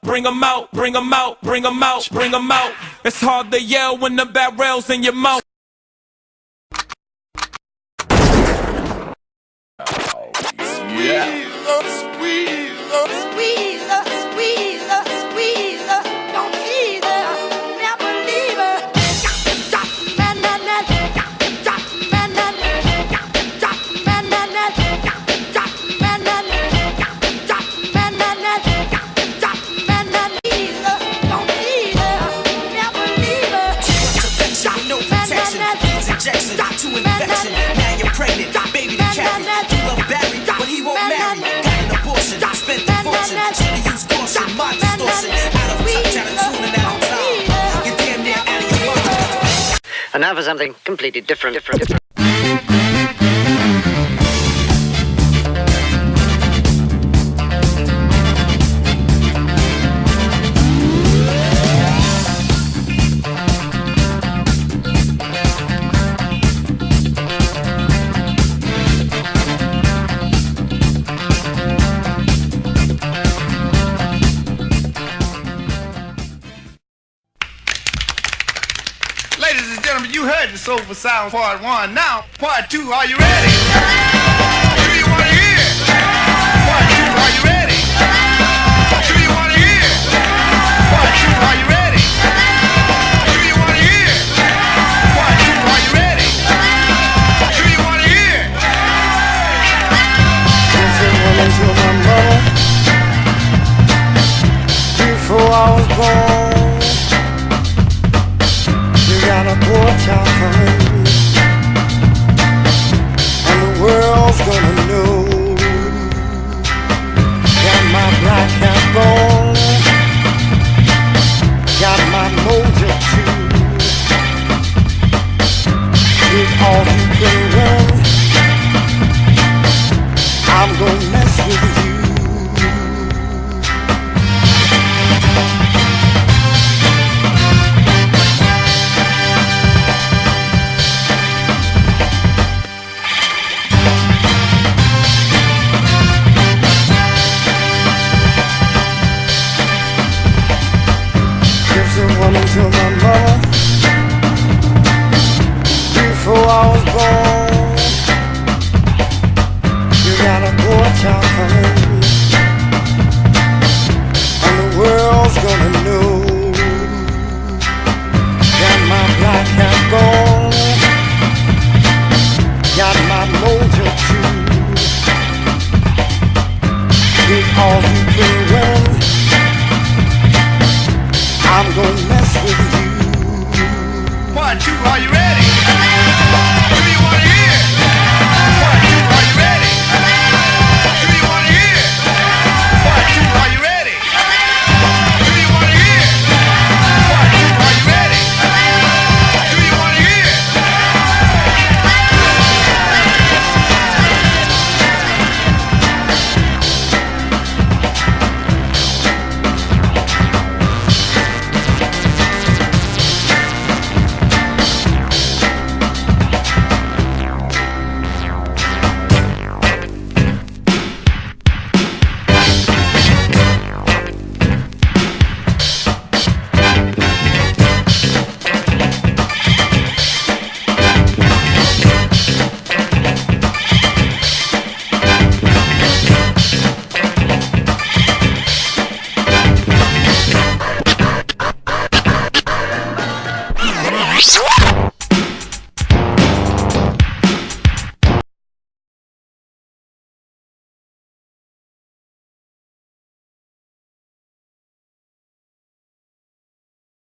bring 'em out, bring 'em out, bring 'em out, bring 'em out. It's hard to yell when the barrel's in your mouth. Don't either, never leave her. Injection to infection. Now you're pregnant, baby to carry. You love Barry, but he won't marry. Got an abortion, spent the fortune. Should've used caution, my distortion. Out of touch, out of tune, and out of time. You're damn near out of your mind. And now for something completely different. Ladies and gentlemen, you heard the Soulful Sound Part 1. Now, Part 2, are you ready? Do you want to hear? Part 2, are you ready? Do you want to hear? Part 2, are you ready? Do you want to hear? Part 2, are you ready? Do you want to hear? Dancing woman to my mother before I was born. Got a poor child coming, and the world's gonna know. Got my black hat on, got my mojo too. With all you can run, I'm gonna mess with you. Woman to my mother before I was born. You got a poor child coming,